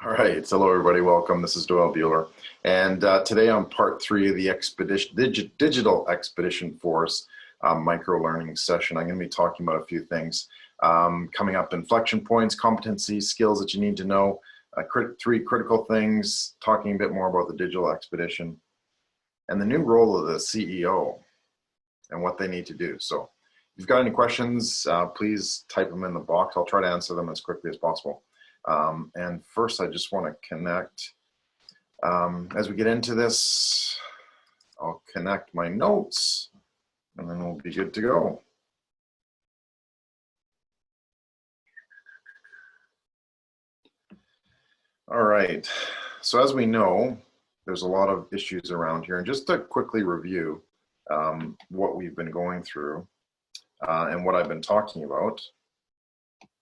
All right, so hello everybody, welcome. This is Doyle Buehler, and today on part 3 of the digital expedition force micro-learning session, I'm going to be talking about a few things coming up: inflection points, competencies, skills that you need to know, three critical things, talking a bit more about the digital expedition, and the new role of the CEO and what they need to do. So, if you've got any questions, please type them in the box. I'll try to answer them as quickly as possible. And first, I just want to connect. As we get into this, I'll connect my notes, and then we'll be good to go. All right, so as we know, there's a lot of issues around here, and just to quickly review what we've been going through and what I've been talking about.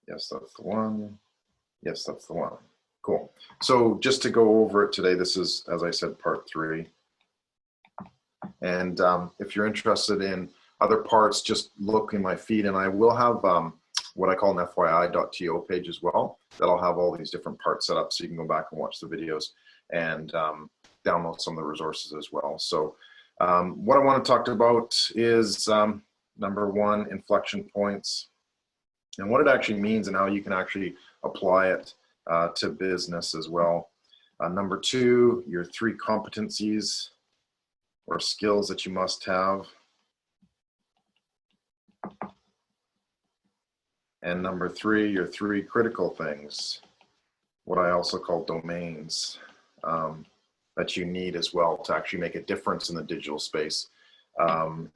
Yes, that's the one. Yes, that's the one. Cool. So just to go over it today, this is, as I said, part 3. And if you're interested in other parts, just look in my feed, and I will have what I call an FYI.to page as well. That'll have all these different parts set up so you can go back and watch the videos and download some of the resources as well. So what I want to talk about is number 1, inflection points, and what it actually means and how you can actually apply it to business as well. Number 2, your 3 competencies or skills that you must have. And number 3, your 3 critical things, what I also call domains, that you need as well to actually make a difference in the digital space. 3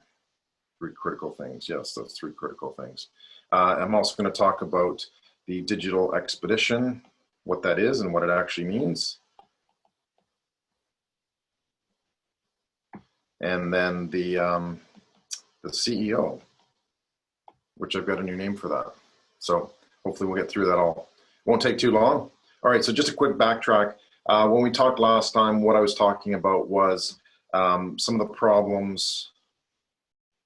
critical things, yes, those 3 critical things. I'm also going to talk about the digital expedition, what that is and what it actually means. And then the CEO, which I've got a new name for that. So hopefully we'll get through that all. Won't take too long. All right, so just a quick backtrack. When we talked last time, what I was talking about was some of the problems,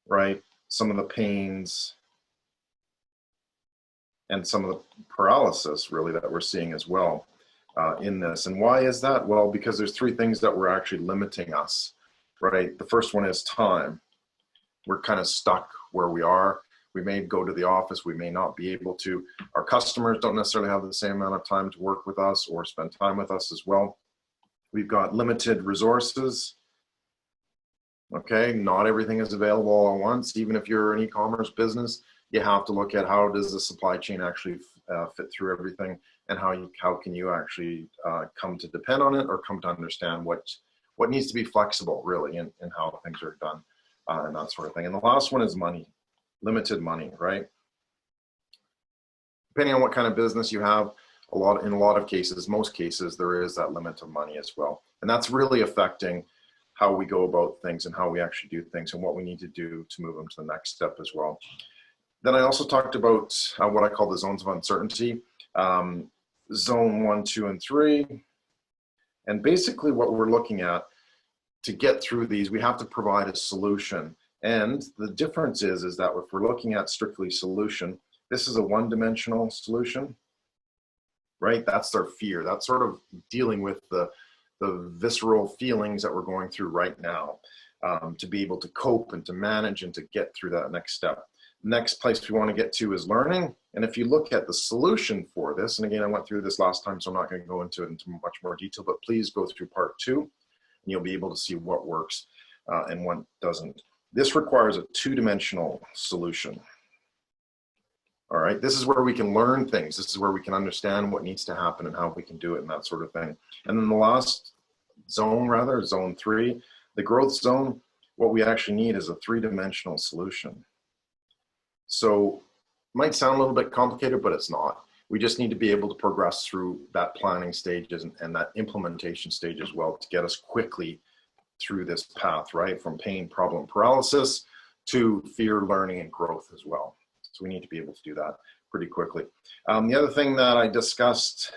right? Some of the pains, and some of the paralysis really that we're seeing as well in this. And why is that? Well, because there's 3 things that were actually limiting us, right? The first one is time. We're kind of stuck where we are. We may go to the office, we may not be able to. Our customers don't necessarily have the same amount of time to work with us or spend time with us as well. We've got limited resources. Okay, not everything is available all at once. Even if you're an e-commerce business, you have to look at how does the supply chain actually fit through everything, and how can you actually come to depend on it or come to understand what needs to be flexible really in how things are done and that sort of thing. And the last one is money, limited money, right? Depending on what kind of business you have, in a lot of cases, most cases, there is that limit of money as well. And that's really affecting how we go about things and how we actually do things and what we need to do to move them to the next step as well. Then I also talked about what I call the zones of uncertainty, zone 1, 2, and 3. And basically what we're looking at to get through these, we have to provide a solution. And the difference is that if we're looking at strictly solution, this is a one-dimensional solution, right? That's our fear. That's sort of dealing with the visceral feelings that we're going through right now, to be able to cope and to manage and to get through that next step. Next place we want to get to is learning. And if you look at the solution for this, and again, I went through this last time, so I'm not going to go into it into much more detail, but please go through part 2, and you'll be able to see what works and what doesn't. This requires a 2-dimensional solution. All right, this is where we can learn things. This is where we can understand what needs to happen and how we can do it and that sort of thing. And then the last zone, zone 3, the growth zone, what we actually need is a 3-dimensional solution. So it might sound a little bit complicated, but it's not. We just need to be able to progress through that planning stage and that implementation stage as well to get us quickly through this path, right? From pain, problem, paralysis to fear, learning, and growth as well. So we need to be able to do that pretty quickly. The other thing that I discussed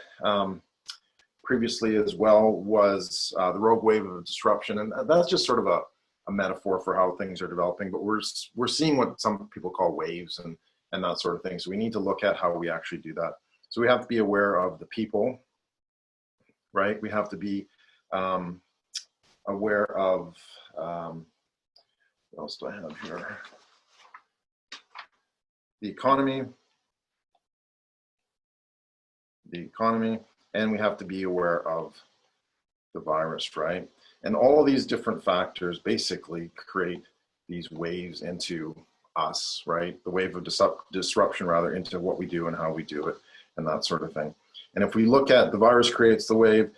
previously as well was the rogue wave of disruption. And that's just sort of a metaphor for how things are developing, but we're seeing what some people call waves and that sort of thing. So we need to look at how we actually do that. So we have to be aware of the people, right? We have to be aware of, what else do I have here? The economy, and we have to be aware of the virus, right? And all of these different factors basically create these waves into us, right? The wave of disruption rather into what we do and how we do it and that sort of thing. And if we look at the virus creates the wave,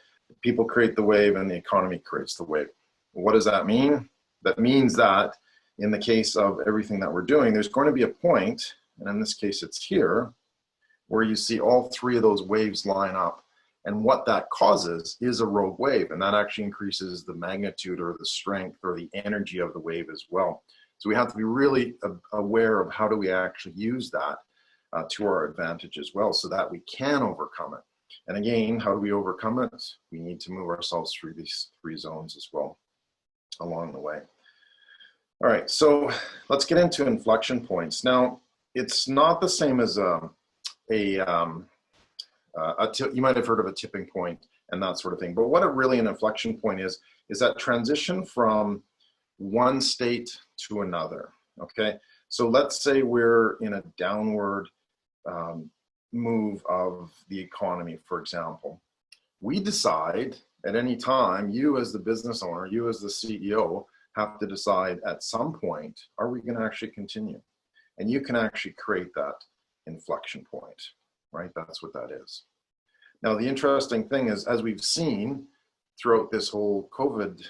people create the wave, and the economy creates the wave. What does that mean? That means that in the case of everything that we're doing, there's going to be a point, and in this case it's here, where you see all three of those waves line up. And what that causes is a rogue wave, and that actually increases the magnitude or the strength or the energy of the wave as well. So we have to be really aware of how do we actually use that to our advantage as well, so that we can overcome it. And again, how do we overcome it? We need to move ourselves through these three zones as well along the way. All right, so let's get into inflection points. Now, it's not the same as you might have heard of a tipping point and that sort of thing. But what really an inflection point is that transition from one state to another, okay? So let's say we're in a downward move of the economy, for example. We decide at any time, you as the business owner, you as the CEO, have to decide at some point, are we going to actually continue? And you can actually create that inflection point, right? That's what that is. Now, the interesting thing is, as we've seen throughout this whole COVID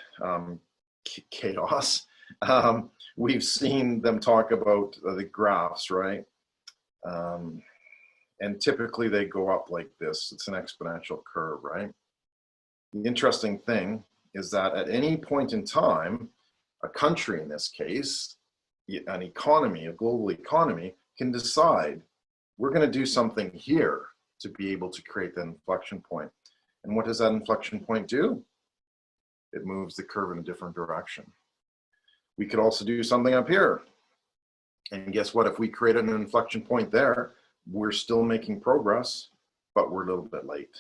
chaos, we've seen them talk about the graphs, right? And typically they go up like this. It's an exponential curve, right? The interesting thing is that at any point in time, a country in this case, an economy, a global economy, can decide we're going to do something here to be able to create that inflection point. And what does that inflection point do? It moves the curve in a different direction. We could also do something up here. And guess what? If we created an inflection point there, we're still making progress, but we're a little bit late.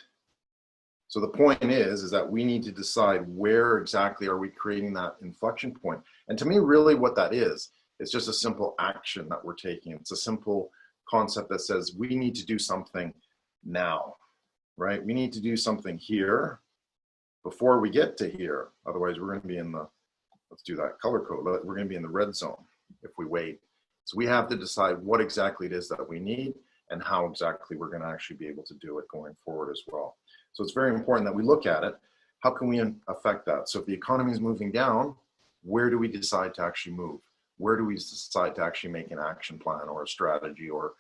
So the point is that we need to decide where exactly are we creating that inflection point. And to me, really what that is, it's just a simple action that we're taking. It's a simple concept that says we need to do something now, right? We need to do something here before we get to here. Otherwise, we're going to be in the, let's do that color code. We're going to be in the red zone if we wait. So we have to decide what exactly it is that we need and how exactly we're going to actually be able to do it going forward as well. So it's very important that we look at it. How can we affect that? So if the economy is moving down, where do we decide to actually move? Where do we decide to actually make an action plan or a strategy or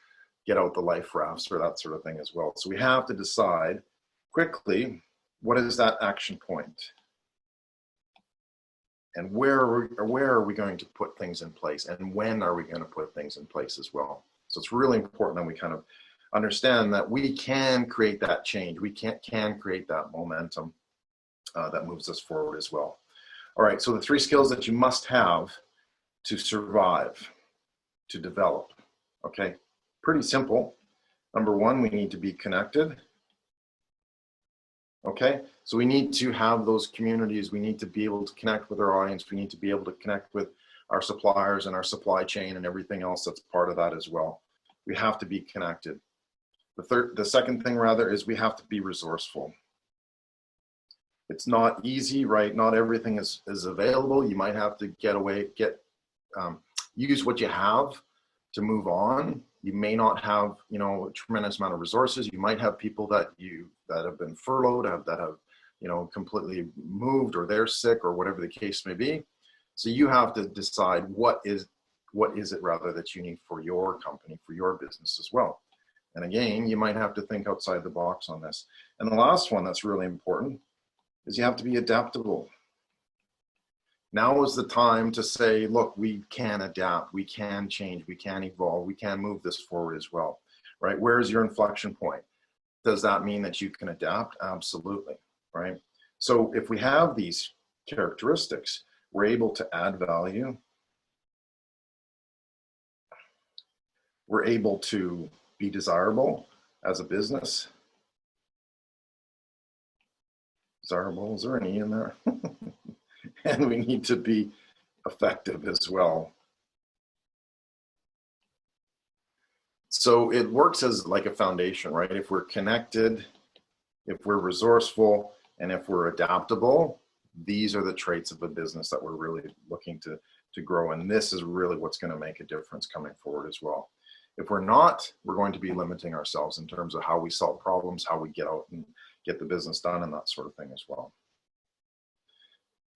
get out the life rafts or that sort of thing as well? So we have to decide quickly, what is that action point? And where are we going to put things in place? And when are we going to put things in place as well? So it's really important that we kind of understand that we can create that change. We can create that momentum that moves us forward as well. All right, so the 3 skills that you must have to survive, to develop, okay? Pretty simple. Number 1, we need to be connected. Okay, so we need to have those communities. We need to be able to connect with our audience. We need to be able to connect with our suppliers and our supply chain and everything else that's part of that as well. We have to be connected. The second thing rather is we have to be resourceful. It's not easy, right? Not everything is available. You might have to use what you have to move on. You may not have, a tremendous amount of resources. You might have people that have been furloughed, that have, completely moved, or they're sick, or whatever the case may be. So you have to decide what is it rather that you need for your company, for your business as well. And again, you might have to think outside the box on this. And the last one that's really important is you have to be adaptable. Now is the time to say, look, we can adapt, we can change, we can evolve, we can move this forward as well, right? Where is your inflection point? Does that mean that you can adapt? Absolutely, right? So if we have these characteristics, we're able to add value. We're able to be desirable as a business. desirable. Is there an E in there? And we need to be effective as well. So it works as like a foundation, right? If we're connected, if we're resourceful, and if we're adaptable, these are the traits of a business that we're really looking to grow. And this is really what's going to make a difference coming forward as well. If we're not, we're going to be limiting ourselves in terms of how we solve problems, how we get out and get the business done, and that sort of thing as well.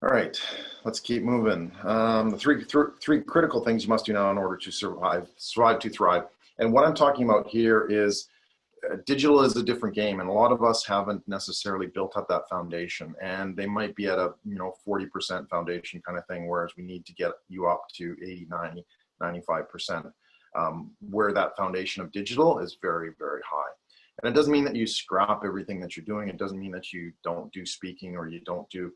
All right, let's keep moving. The three critical things you must do now in order to survive to thrive. And what I'm talking about here is digital is a different game, and a lot of us haven't necessarily built up that foundation, and they might be at a 40% foundation kind of thing, whereas we need to get you up to 80, 90, 95%, where that foundation of digital is very, very high. And it doesn't mean that you scrap everything that you're doing. It doesn't mean that you don't do speaking, or you don't do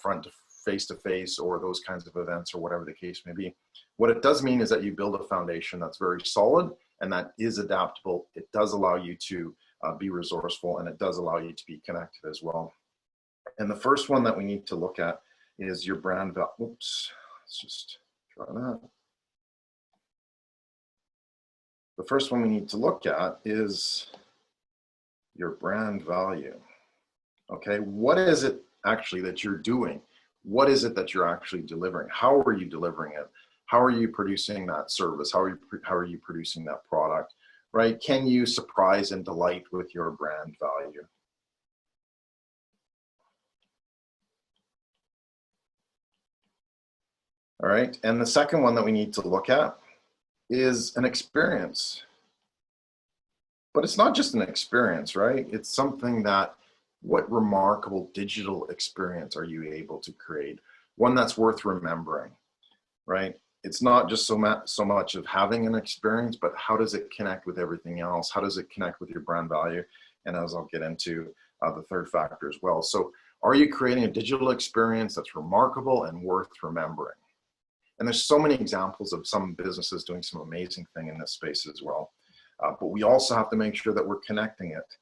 front to face or those kinds of events, or whatever the case may be. What it does mean is that you build a foundation that's very solid and that is adaptable. It does allow you to be resourceful, and it does allow you to be connected as well. And the first one that we need to look at is your brand value. Oops, let's just try that. The first one we need to look at is your brand value. Okay, what is it actually that you're doing? What is it that you're actually delivering? How are you delivering it? How are you producing that service? How are you producing that product, right? Can you surprise and delight with your brand value? All right, and the second one that we need to look at is an experience. But it's not just an experience, right? It's something that, what remarkable digital experience are you able to create? One that's worth remembering, right? It's not just so much of having an experience, but how does it connect with everything else? How does it connect with your brand value? And as I'll get into the third factor as well. So are you creating a digital experience that's remarkable and worth remembering? And there's so many examples of some businesses doing some amazing thing in this space as well. But we also have to make sure that we're connecting it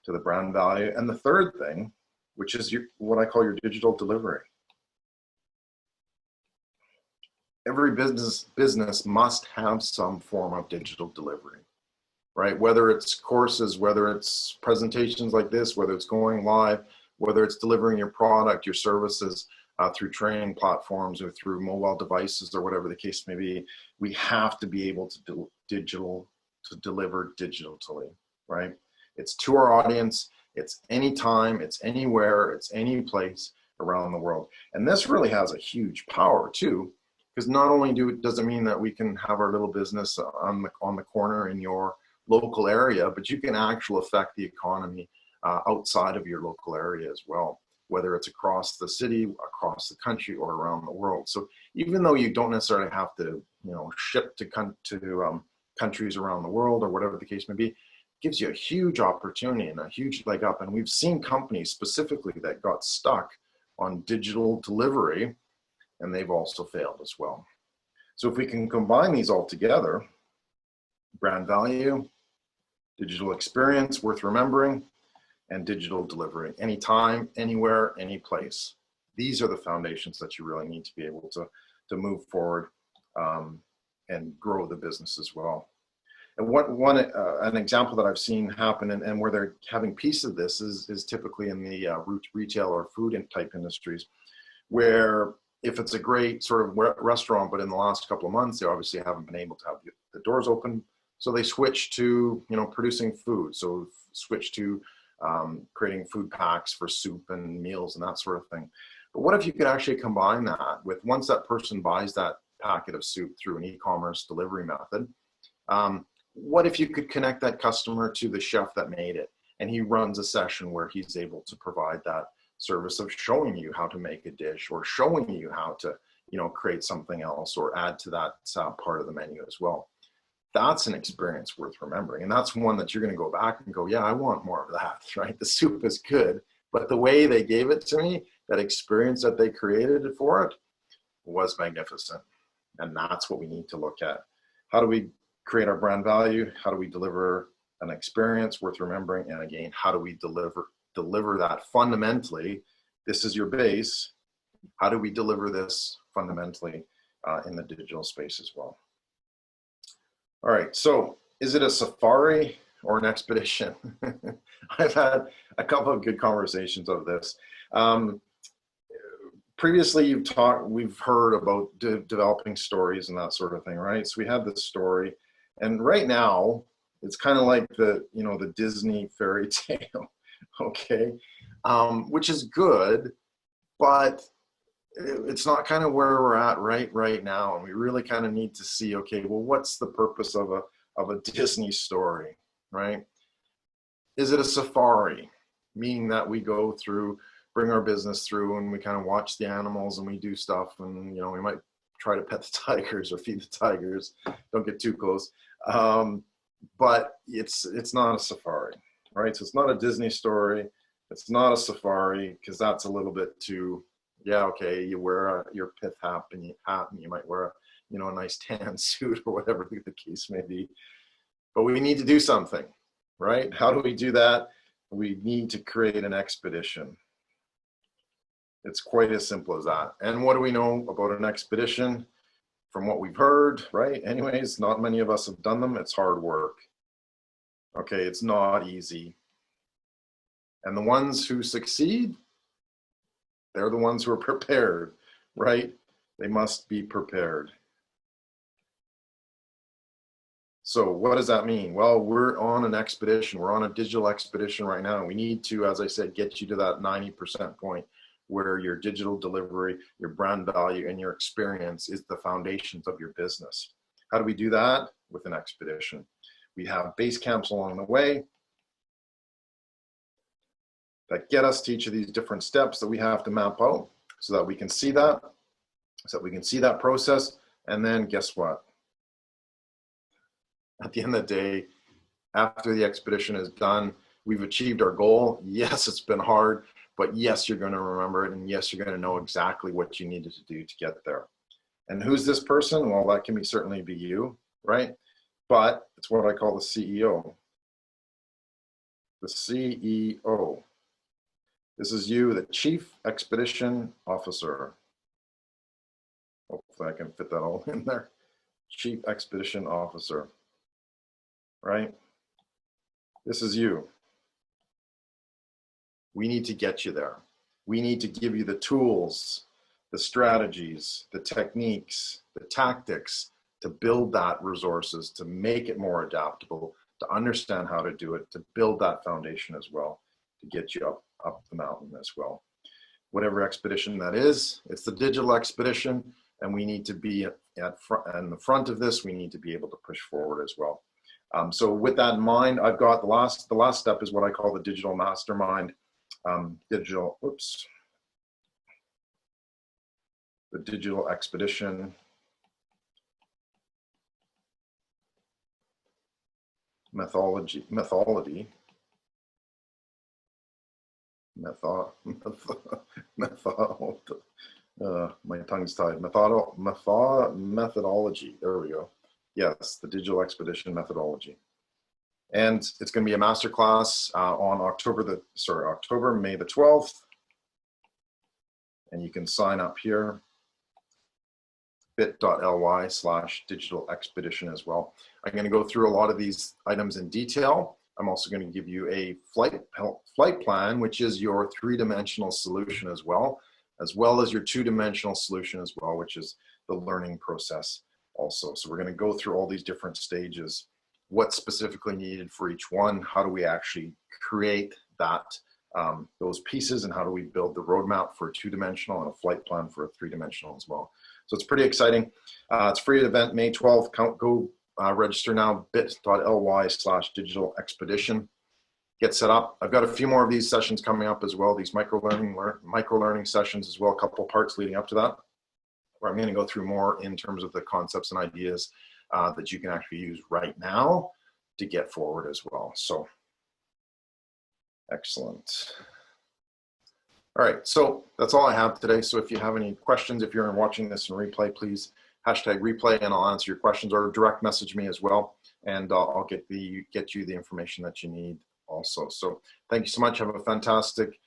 to the brand value. And the third thing, which is what I call your digital delivery. Every business must have some form of digital delivery, right? Whether it's courses, whether it's presentations like this, whether it's going live, whether it's delivering your product, your services through training platforms or through mobile devices or whatever the case may be, we have to be able to deliver digitally, right? It's to our audience, it's anytime, it's anywhere, it's any place around the world. And this really has a huge power too, because not only does it mean that we can have our little business on the corner in your local area, but you can actually affect the economy outside of your local area as well, whether it's across the city, across the country, or around the world. So even though you don't necessarily have to, ship to countries around the world or whatever the case may be, it gives you a huge opportunity and a huge leg up. And we've seen companies specifically that got stuck on digital delivery, and they've also failed as well. So if we can combine these all together, brand value, digital experience worth remembering, and digital delivery, anytime, anywhere, any place. These are the foundations that you really need to be able to move forward and grow the business as well. And an example that I've seen happen and where they're having piece of this is typically in the retail or food type industries, where if it's a great sort of restaurant, but in the last couple of months, they obviously haven't been able to have the doors open. So they switch to, producing food. So switch to creating food packs for soup and meals and that sort of thing. But what if you could actually combine that with, once that person buys that packet of soup through an e-commerce delivery method, what if you could connect that customer to the chef that made it, and he runs a session where he's able to provide that service of showing you how to make a dish, or showing you how to, create something else or add to that part of the menu as well. That's an experience worth remembering. And that's one that you're going to go back and go, yeah, I want more of that, right? The soup is good, but the way they gave it to me, that experience that they created for it, was magnificent. And that's what we need to look at. How do we create our brand value? How do we deliver an experience worth remembering? And again, how do we deliver that fundamentally this is your base. How do we deliver this fundamentally in the digital space as well? All right, so is it a safari or an expedition? I've had a couple of good conversations of this. Previously, we've heard about developing stories and that sort of thing, right? So we have this story, and right now it's kind of like the Disney fairy tale, okay, which is good, but it's not kind of where we're at right now, and we really kind of need to see, okay, well, what's the purpose of a Disney story, right? Is it a safari, meaning that we go through, bring our business through, and we kind of watch the animals and we do stuff, and we might try to pet the tigers or feed the tigers, don't get too close, but it's not a safari, right? So it's not a Disney story, it's not a safari, because that's a little bit too, yeah, okay, you wear your pith hat and you might wear a nice tan suit or whatever the case may be, but we need to do something, right? How do we do that? We need to create an expedition. It's quite as simple as that. And what do we know about an expedition? From what we've heard, right? Anyways, not many of us have done them. It's hard work. Okay, it's not easy. And the ones who succeed, they're the ones who are prepared, right? They must be prepared. So what does that mean? Well, we're on an expedition. We're on a digital expedition right now. We need to, as I said, get you to that 90% point where your digital delivery, your brand value, and your experience is the foundations of your business. How do we do that? With an expedition. We have base camps along the way that get us to each of these different steps that we have to map out so that we can see that, process. And then guess what? At the end of the day, after the expedition is done, we've achieved our goal. Yes, it's been hard, but yes, you're going to remember it. And yes, you're going to know exactly what you needed to do to get there. And who's this person? Well, that can certainly be you, right? But it's what I call the CEO. The CEO. This is you, the Chief Expedition Officer. Hopefully I can fit that all in there. Chief Expedition Officer, right? This is you. We need to get you there. We need to give you the tools, the strategies, the techniques, the tactics to build that resources, to make it more adaptable, to understand how to do it, to build that foundation as well, to get you up the mountain as well. Whatever expedition that is, it's the digital expedition, and we need to be in the front of this. We need to be able to push forward as well. So with that in mind, I've got the last step is what I call the digital mastermind. The digital expedition methodology. My tongue's tied. Methodology. There we go. Yes, the digital expedition methodology. And it's going to be a masterclass on May the 12th. And you can sign up here, bit.ly/digital expedition as well. I'm going to go through a lot of these items in detail. I'm also going to give you a flight plan, which is your 3-dimensional solution as well as your 2-dimensional solution as well, which is the learning process also. So we're going to go through all these different stages, what's specifically needed for each one, how do we actually create that, those pieces, and how do we build the roadmap for a 2-dimensional and a flight plan for a 3-dimensional as well. So it's pretty exciting. It's a free event, May 12th. Go register now, bit.ly/digital expedition. Get set up. I've got a few more of these sessions coming up as well, these micro-learning sessions as well, a couple parts leading up to that, where I'm going to go through more in terms of the concepts and ideas that you can actually use right now to get forward as well. So, excellent. All right, so that's all I have today. So if you have any questions, if you're watching this in replay, please #replay and I'll answer your questions, or direct message me as well, and I'll get you the information that you need also. So thank you so much. Have a fantastic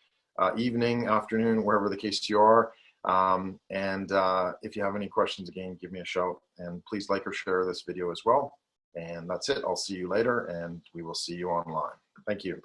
evening, afternoon, wherever the case you are. If you have any questions, again, give me a shout, and please like or share this video as well. And that's it. I'll see you later, and we will see you online. Thank you.